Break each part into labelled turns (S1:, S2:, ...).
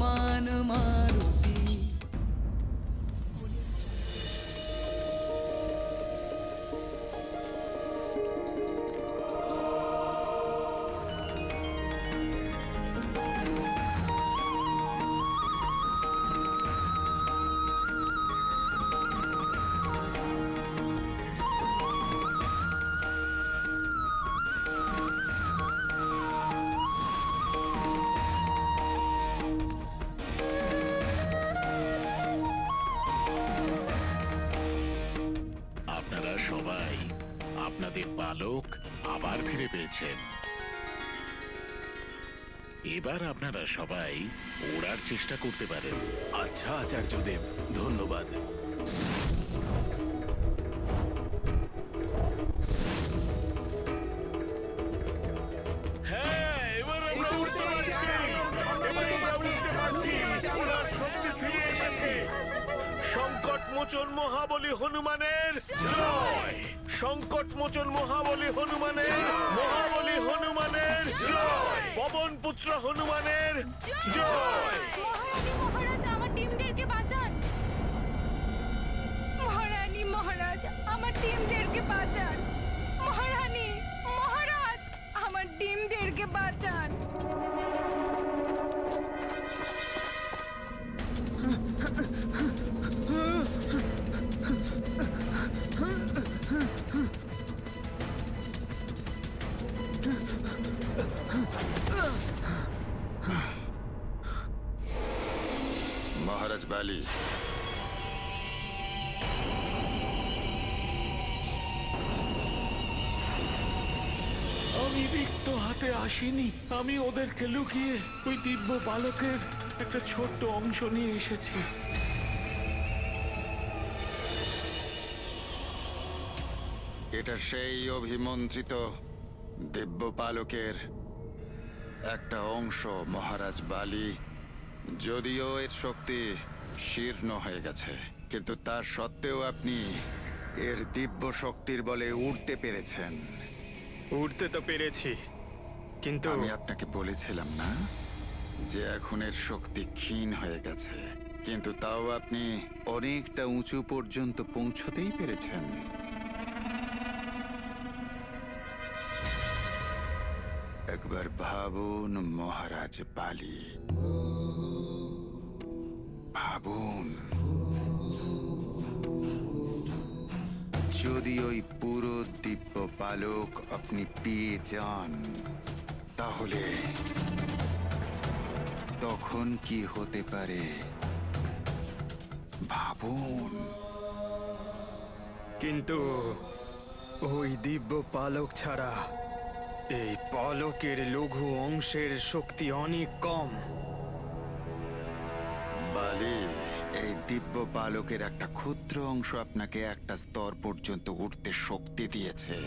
S1: হনুমান মারুতি।
S2: আপনারা সবাই আপনাদের বালক আবার ফিরে পেয়েছেন। এবার আপনারা সবাই ওড়ার চেষ্টা করতে পারেন।
S3: আচ্ছা আচার্যদেব, ধন্যবাদ। হ্যাঁ, এবার আমরা উড়তে পারছি। এবার আমরা উড়তে পারছি। ওড়ার শক্তি ফিরে এসেছে। সংকট মোচন মহাবলী হনুমানের জয়! সংকট মোচন মহাবলী হনুমানের, মহাবলী হনুমানের জয়! পবন পুত্র হনুমানের জয়!
S4: মহারাজ, আমার টিমদেরকে বাঁচান। মহারানী, মহারাজ, আমার টিমদেরকে বাঁচান। মহারানী, মহারাজ, আমার টিমদেরকে বাঁচান।
S5: মহারাজ বালি,
S3: আমি রিক্ত হাতে আসিনি। আমি ওদেরকে লুকিয়ে ওই দিব্য বালকের একটা ছোট্ট অংশ নিয়ে এসেছি।
S5: এটা সেই অভিমন্ত্রিত দিব্য পালকের একটা অংশ মহারাজ বালি। যদিও এর শক্তি শীর্ণ হয়ে গেছে, কিন্তু তার সত্ত্বেও আপনি এর দিব্য শক্তির বলে উড়তে পেরেছেন।
S6: উঠতে তো পেরেছি, কিন্তু
S5: আমি আপনাকে বলেছিলাম না যে এখন এর শক্তি ক্ষীণ হয়ে গেছে, কিন্তু তাও আপনি অনেকটা উঁচু পর্যন্ত পৌঁছতেই পেরেছেন। একবার ভাবুন মহারাজ বালি, ভাবুন, যদি ওই পুরো দিব্য পালক আপনি পেয়ে যান, তাহলে তখন কি হতে পারে ভাবুন।
S6: কিন্তু ওই দিব্য পালক ছাড়া এই পালকের লঘু অংশের শক্তি অনেক কম।
S5: বালি, এই দিব্য পালকের একটা ক্ষুদ্র অংশ আপনাকে একটা স্তর পর্যন্ত উঠতে শক্তি দিয়েছে।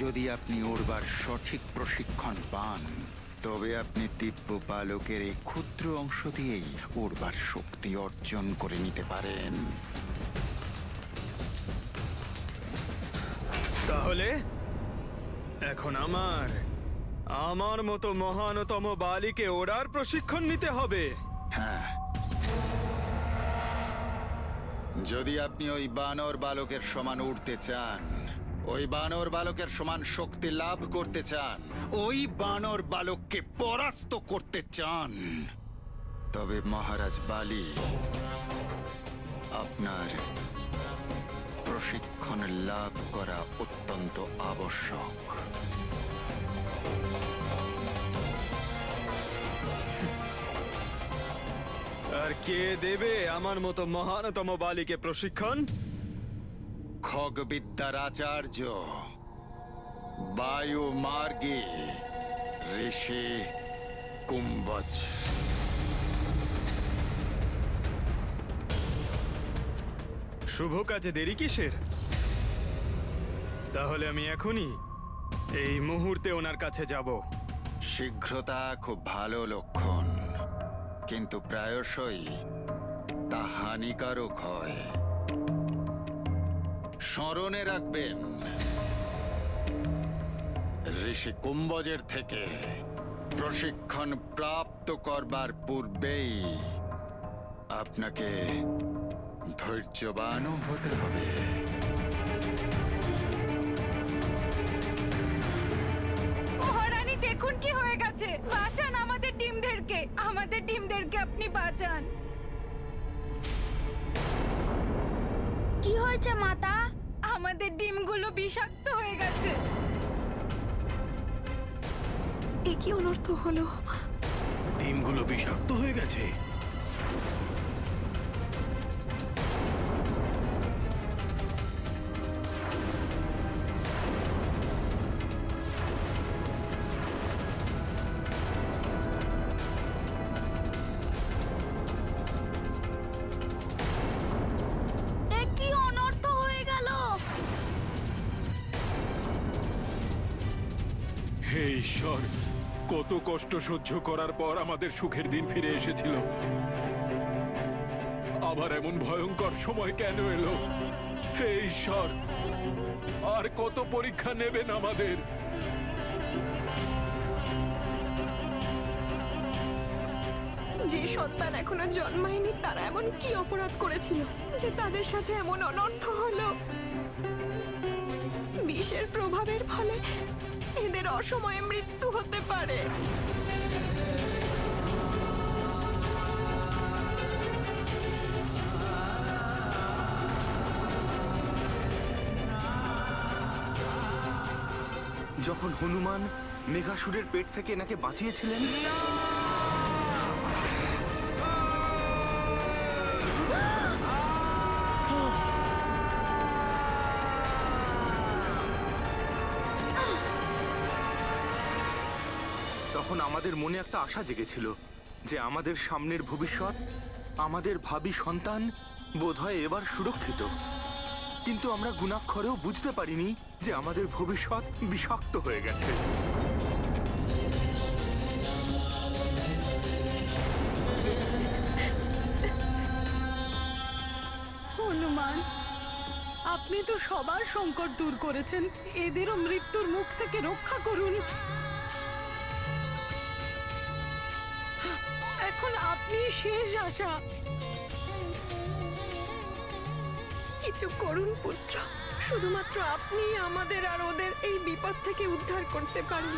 S5: যদি আপনি উড়বার সঠিক প্রশিক্ষণ পান, তবে আপনি দিব্য পালকের এই ক্ষুদ্র অংশ দিয়েই উড়বার শক্তি অর্জন করে নিতে পারেন।
S6: তাহলে এখন আমার মতো মহানতম বালিকে ওড়ার প্রশিক্ষণ নিতে হবে।
S5: হ্যাঁ, যদি আপনি ওই বানর বালকের সমান উঠতে চান, ওই বানর বালকের সমান শক্তি লাভ করতে চান, ওই বানর বালককে পরাস্ত করতে চান, তবে মহারাজ বালি, আপনার প্রশিক্ষণ লাভ করা অত্যন্ত আবশ্যক।
S6: আর কে দেবে আমার মতো মহানতম বালিকে প্রশিক্ষণ?
S5: খগবিদ্যার আচার্য, বায়ু মার্গী ঋষি কুম্ভজ।
S6: শুভ কাজে দেরি কিসের? তাহলে আমি এখনই এই মুহূর্তে ওনার কাছে যাব।
S5: শীঘ্রতা খুব ভালো লক্ষণ, কিন্তু প্রায়শই তা হানিকারক হয়। স্মরণে রাখবেন, ঋষি কুম্ভজের থেকে প্রশিক্ষণ প্রাপ্ত করবার পূর্বেই আপনাকে ধৈর্যবানও হতে হবে।
S4: মহারানী দেখুন কি হয়ে গেছে। বাঁচান আমাদের ডিমদেরকে, আমাদের ডিমদেরকে আপনি বাঁচান।
S7: কি হয়েছে মাতা?
S4: আমাদের ডিমগুলো বিষাক্ত হয়ে গেছে।
S7: এ কি অনর্থ হলো?
S2: ডিমগুলো বিষাক্ত হয়ে গেছে।
S7: এ কি অনর্থ হয়ে গেল?
S8: হে ঈশ্বর, কত কষ্ট সহ্য করার পর আমাদের সুখের দিন ফিরে এসেছিল, আবার এমন ভয়ঙ্কর সময় কেন এলো? হে ঈশ্বর, আর কত পরীক্ষা নেবেন আমাদের?
S7: যে সন্তান এখনো জন্মায়নি তারা এমন কি অপরাধ করেছিল যে তাদের সাথে এমন অনর্থ হলো? বিষের প্রভাবের ফলে এদের অসময়ে মৃত্যু হতে পারে।
S6: যখন হনুমান মেঘাসুরের পেট থেকে এনাকে বাঁচিয়েছিলেন, তখন আমাদের মনে একটা আশা জেগেছিল যে আমাদের সামনের ভবিষ্যৎ, আমাদের ভাবী সন্তান বোধহয় এবার সুরক্ষিত। কিন্তু আমরা গুণাক্ষরেও বুঝতে পারিনি যে আমাদের ভবিষ্যৎ বিষাক্ত হয়ে গেছে।
S4: হনুমান, আপনি তো সবার সংকট দূর করেছেন, এদেরও মৃত্যুর মুখ থেকে রক্ষা করুন। এখন আপনি শেষ আশা।
S7: কিছু করুন পুত্র, শুধুমাত্র আপনি আমাদের আর ওদের এই বিপদ থেকে উদ্ধার করতে পারেন।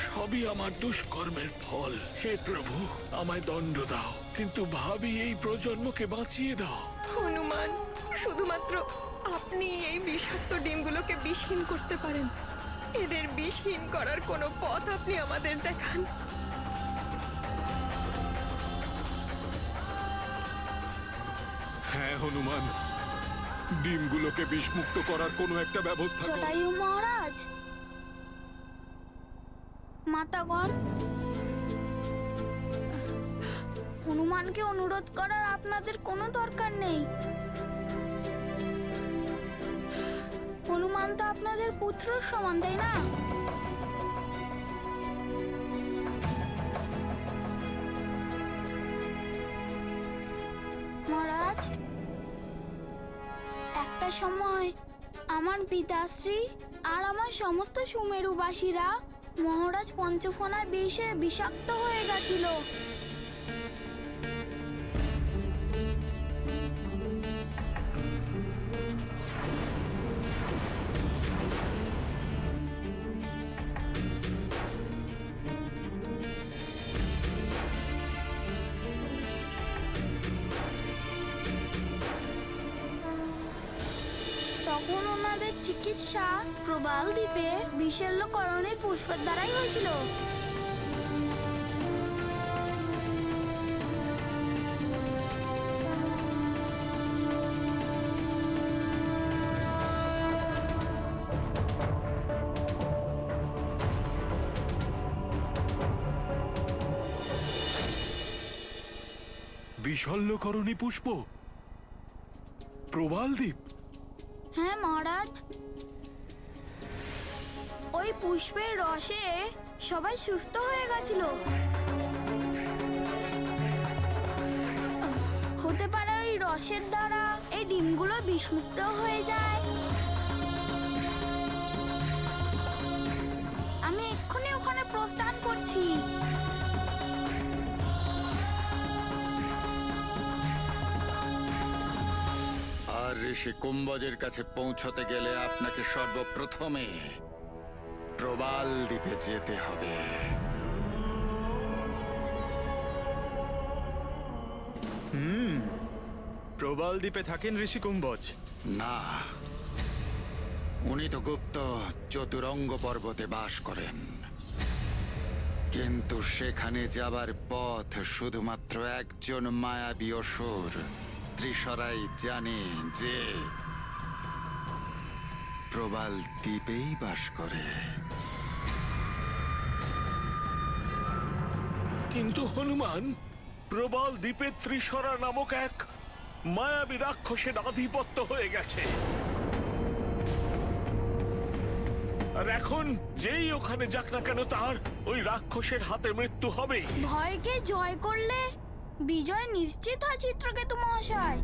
S3: সবই আমার দুষ্কর্মের ফল। হে প্রভু, আমায় দণ্ড দাও, কিন্তু ভাবি এই প্রজন্মকে বাঁচিয়ে দাও।
S7: হনুমান, শুধুমাত্র আপনি এই বিষাক্ত ডিমগুলোকে বিষহীন করতে পারেন। এদের বিষহীন করার কোনো পথ আপনি আমাদের দেখান।
S8: হ্যাঁ হনুমান, ডিমগুলোকে বিষমুক্ত করার কোনো একটা ব্যবস্থা করো।
S7: জটায়ু মহারাজ, মাতাগণ, হনুমানকে অনুরোধ করার আপনাদের কোনো দরকার নেই। হনুমান তো আপনাদের পুত্রর সমান, তাই না? মহারাজ, একটা সময় আমার পিতাশ্রী আর আমার সমস্ত সুমেরুবাসীরা মহারাজ পঞ্চফনার বিষে বিষাক্ত হয়ে গেছিল। তখন ওনাদের চিকিৎসা প্রবাল দ্বীপে বিশল্যকরণের পুষ্পের দ্বারাই হয়েছিল।
S8: বিশল্যকরণী পুষ্প, প্রবাল দ্বীপ।
S7: হ্যাঁ মহারাজ, ওই পুষ্পের রসে সবাই সুস্থ হয়ে গেছিল।
S9: রসের দ্বারা এই ডিমগুলো বিষমুক্ত হয়ে যায়। আমি এক্ষুনি ওখানে প্রস্থান করছি।
S5: আর ঋষি কুম্ভজের কাছে পৌঁছতে গেলে আপনাকে সর্বপ্রথমে প্রবাল দ্বীপে যেতে হবে।
S3: প্রবাল দ্বীপে থাকেন ঋষি কুম্ভজ?
S5: না, উনি তো গুপ্ত চতুরঙ্গ পর্বতে বাস করেন, কিন্তু সেখানে যাবার পথ শুধুমাত্র একজন মায়াবী অসুর ত্রিশরাই জানে, যে প্রবাল দ্বীপেই বাস করে।
S3: কিন্তু হনুমান, প্রবাল দ্বীপে ত্রিশরা নামক এক মায়াবী রাক্ষসের আধিপত্য হয়ে গেছে, আর এখন যেই ওখানে যাক না কেন তার ওই রাক্ষসের হাতে মৃত্যু হবেই।
S9: ভয়কে জয় করলে বিজয় নিশ্চিত হয় চিত্রকেতু মহাশয়।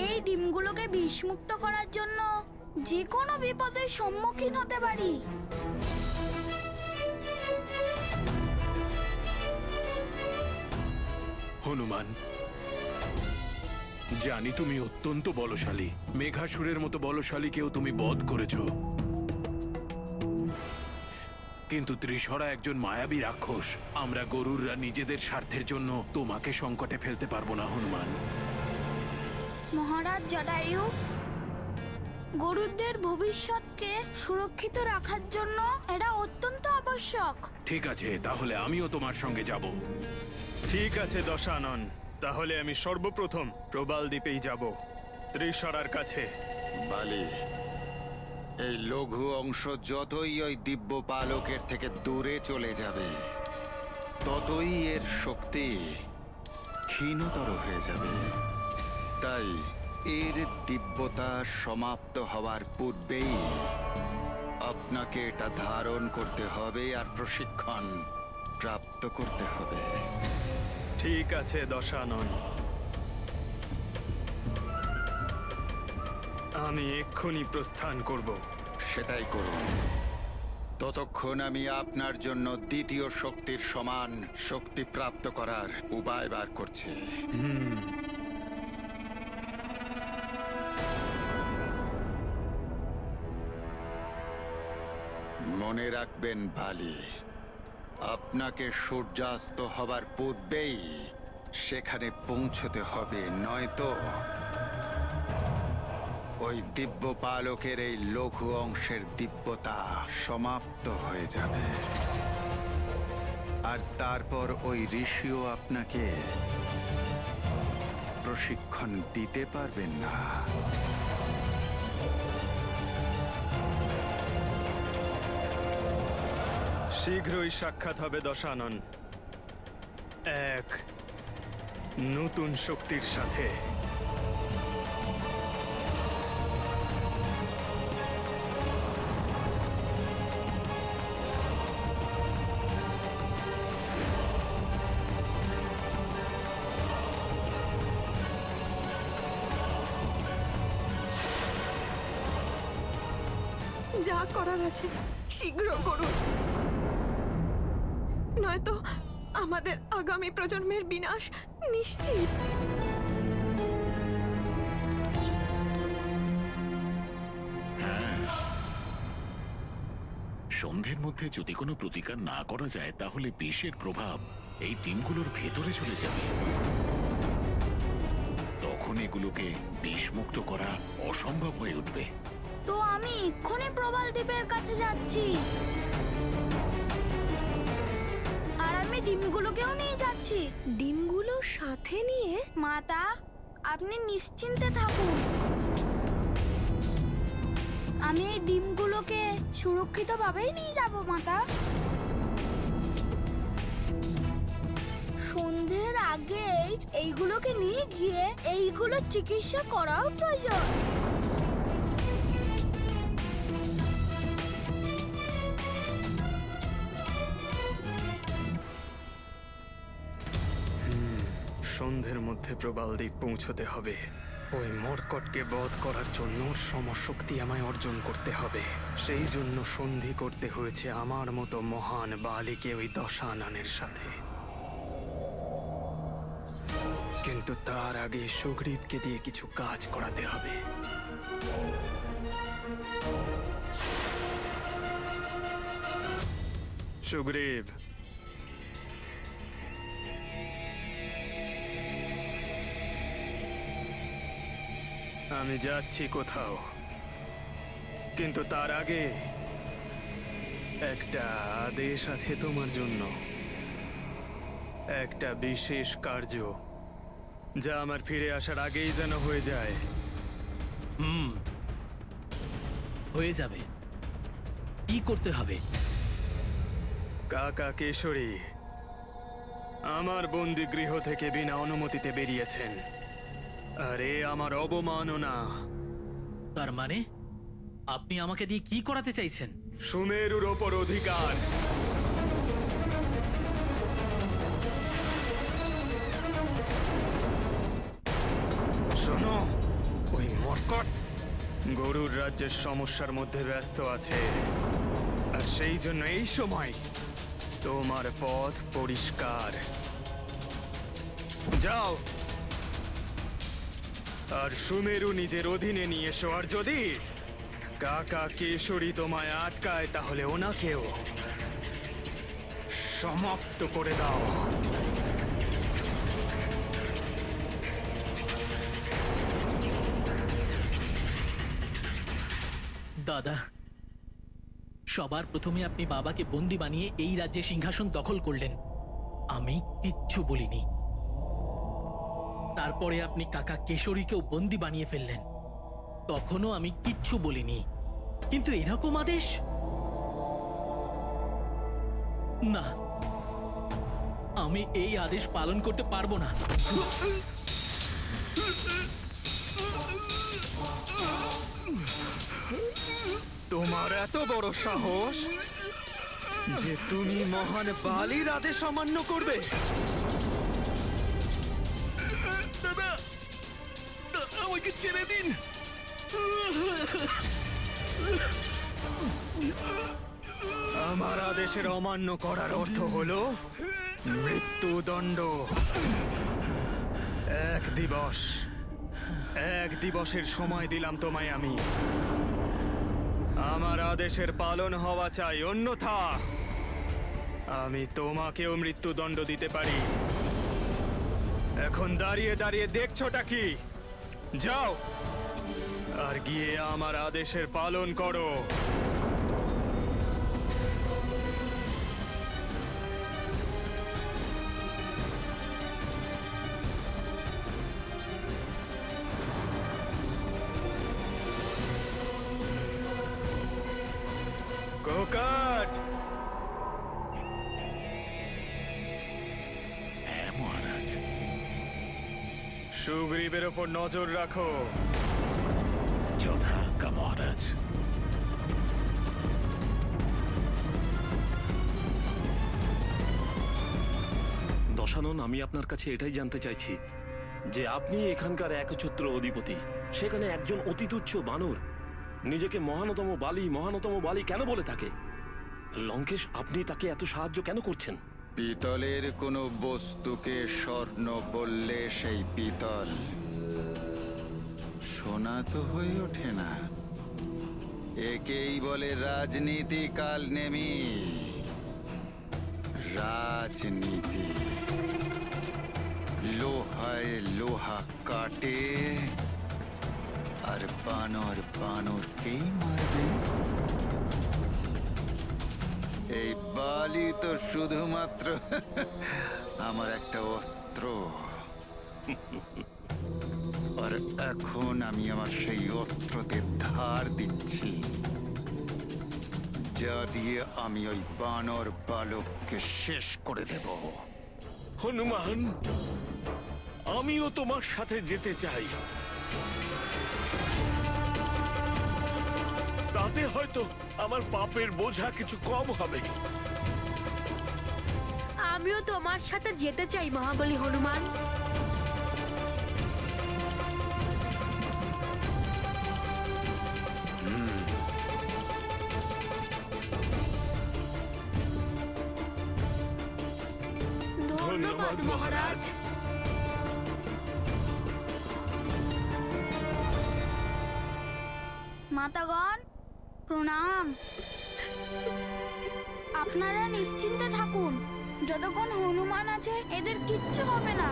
S9: এই ডিমগুলোকে বিষমুক্ত করার জন্য যে কোনো বিপদের সম্মুখীন হতে পারি।
S8: হনুমান, জানি তুমি অত্যন্ত বলশালী। মেঘাসুরের মতো বলশালীকেও তুমি বধ করেছো, কিন্তু ত্রিশরা একজন মায়াবী রাক্ষস। আমরা গরুররা নিজেদের স্বার্থের জন্য তোমাকে সংকটে ফেলতে পারবো না হনুমান।
S9: মহারাজ জটায়ু, গরুদের ভবিষ্যৎকে সুরক্ষিত রাখার জন্য এটা অত্যন্ত আবশ্যক।
S8: ঠিক আছে, তাহলে আমিও তোমার সঙ্গে যাব।
S3: ঠিক আছে দশানন, তাহলে আমি সর্বপ্রথম প্রবাল দ্বীপেই যাব, ত্রিশরার কাছে।
S5: বালি, এই লঘু অংশ যতই ওই দিব্য পালকের থেকে দূরে চলে যাবে, ততই এর শক্তি ক্ষীণতর হয়ে যাবে। তাই এর দিব্যতা সমাপ্ত হওয়ার পূর্বেই আপনাকে এটা ধারণ করতে হবে আর প্রশিক্ষণ প্রাপ্ত করতে হবে।
S3: ঠিক আছে দশানন, আমি এক্ষুনি প্রস্থান করব।
S5: সেটাই করুন। ততক্ষণ আমি আপনার জন্য দ্বিতীয় শক্তির সমান শক্তি প্রাপ্ত করার উপায় বার করছি। মনে রাখবেন বালি, আপনাকে সূর্যাস্ত হবার পূর্বেই সেখানে পৌঁছতে হবে, নয়তো ওই দিব্য পালকের এই লঘু অংশের দিব্যতা সমাপ্ত হয়ে যাবে, আর তারপর ওই ঋষিও আপনাকে প্রশিক্ষণ দিতে পারবেন না।
S3: শীঘ্রই সাক্ষাৎ হবে দশানন, এক নতুন শক্তির সাথে।
S7: যা করার আছে শীঘ্র করুন, নয়তো আমাদের আগামী প্রজন্মের বিনাশ নিশ্চিত।
S2: সন্ধ্যের মধ্যে যদি কোনো প্রতিকার না করা যায়, তাহলে বিষের প্রভাব এই ডিমগুলোর ভেতরে চলে যাবে। তখন এগুলোকে বিষমুক্ত করা অসম্ভব হয়ে উঠবে।
S9: তো আমি এক্ষুনি প্রবাল দ্বীপের কাছে যাচ্ছি, আর আমি ডিমগুলোকেও নিয়ে যাচ্ছি।
S7: ডিমগুলো সাথে নিয়ে?
S9: মাতা, আপনি নিশ্চিন্তে থাকুন, আমি এই ডিমগুলোকে সুরক্ষিতভাবেই নিয়ে যাব মাতা। সন্ধ্যের আগেই এইগুলোকে নিয়ে গিয়ে এইগুলোর চিকিৎসা করাও প্রয়োজন।
S10: সন্ধ্যের মধ্যে প্রবাল দ্বীপ পৌঁছতে হবে। ওই মর্কটকে বধ করার জন্য ওর সমশক্তি আমায় অর্জন করতে হবে। সেই জন্য সন্ধি করতে হয়েছে আমার মতো মহান বালিকে ওই দশাননের সাথে। কিন্তু তার আগে সুগ্রীবকে দিয়ে কিছু কাজ করাতে হবে। সুগ্রীব, আমি যাচ্ছি কোথাও, কিন্তু তার আগে একটা আদেশ আছে তোমার জন্য। একটা বিশেষ কার্য যা আমার ফিরে আসার আগেই যেন হয়ে যায়।
S1: হয়ে যাবে। কি করতে হবে?
S10: কাকা কেশরী আমার বন্দি গৃহ থেকে বিনা অনুমতিতে বেরিয়েছেন, আর এ আমার অবমাননা।
S1: তার মানে আপনি আমাকে দিয়ে কি করাতে চাইছেন?
S10: সুমেরুর ওপর অধিকার। শোনো, ওই মর্কট গরুর রাজ্যের সমস্যার মধ্যে ব্যস্ত আছে, আর সেই জন্য এই সময় তোমার পথ পরিষ্কার। যাও আর সুমেরু নিজের অধীনে নিয়ে এসো। আর যদি কাকা কেশরী তোমায় আটকায় তাহলে ওনাকেও সমাপ্ত করে দাও।
S1: দাদা, সবার প্রথমে আপনি বাবাকে বন্দি বানিয়ে এই রাজ্যে সিংহাসন দখল করলেন। আমি কিচ্ছু বলিনি। তারপরে আপনি কাকা কেশরীকেও বন্দি বানিয়ে ফেললেন, তখনও আমি কিচ্ছু বলিনি। কিন্তু এরকম আদেশ না, আমি এই আদেশ পালন করতে পারবো না।
S10: তোমার এত বড় সাহস যে তুমি মহান বালির আদেশ অমান্য করবে?
S1: দাদা, আমাকে ছেড়ে দিন।
S10: আমার আদেশের অমান্য করার অর্থ হলো মৃত্যুদণ্ড। এক দিবসের সময় দিলাম তোমায় আমি। আমার আদেশের পালন হওয়া চাই, অন্যথা আমি তোমাকেও মৃত্যুদণ্ড দিতে পারি। এখন দাঁড়িয়ে দাঁড়িয়ে দেখছোটা কি? যাও আর গিয়ে আমার আদেশের পালন করো। কোকাট,
S2: হ্যাঁ মহারাজ।
S10: সুগ্রীবের ওপর নজর রাখো।
S2: যথাজ্ঞা মহারাজ।
S3: দশানন, আমি আপনার কাছে এটাই জানতে চাইছি যে আপনি এখানকার একছত্র অধিপতি, সেখানে একজন অতি তুচ্ছ বানর নিজেকে মহানতম বালি কেন বলে থাকে? লঙ্কেশ, আপনি তাকে এত সাহায্য কেন করছেন?
S5: পিতলের কোনো বস্তুকে স্বর্ণ বললে সেই পিতল সোনা তো হয়ে ওঠে না। একেই বলে রাজনীতি, কাল নেমি। রাজনীতি লোহায় লোহা কাটে, আর বানর বানরকেই মারবে। এই বালি তো শুধুমাত্র আমার একটা অস্ত্র, আর এখন আমি আমার সেই অস্ত্রতে ধার দিচ্ছি, যা দিয়ে আমি ওই বানর বালককে শেষ করে দেব।
S3: হনুমান, আমিও তোমার সাথে যেতে চাই। তাতে হয়তো আমার পাপের বোঝা কিছু কম হবে।
S9: আমিও তোমার সাথে যেতে চাই মহাবলী হনুমান।
S7: ধন্যবাদ মহারাজ।
S9: মাতাগণ প্রণাম। আপনারা নিশ্চিন্তে থাকুন, যতক্ষণ হনুমান আছে এদের কিচ্ছু হবে না।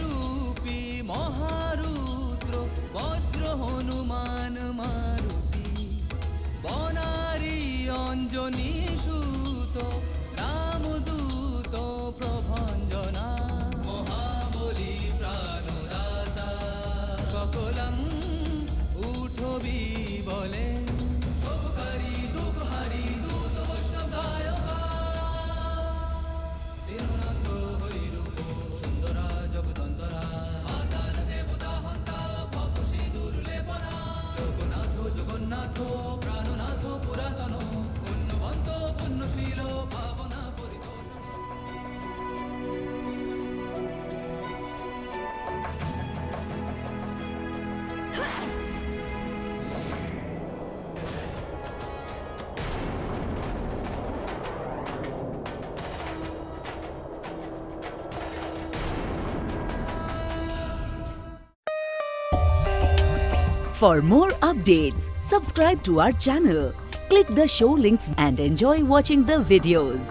S11: রূপী মহারুদ্র বজ্র হনুমান মারুতি বনারী অঞ্জনী সুত রামদূত প্রভঞ্জনা মহাবলী প্রাণদাতা সকলং উঠবি বলে শোকহারি দুঃখহারি দূত বৈষ্ণব দায়কা দীননাথ হরিরূপ সুন্দরা জগদন্তরা আদার দেবতা হন্তা পাপসী দুর্লেপনা জগন্নাথ জগন্নাথ প্রাণনাথ পুরাতন পুণ্যবন্ত পুণ্যশীল Pabna Paritosh.
S12: For more updates, subscribe to our channel, click the show links and enjoy watching the videos.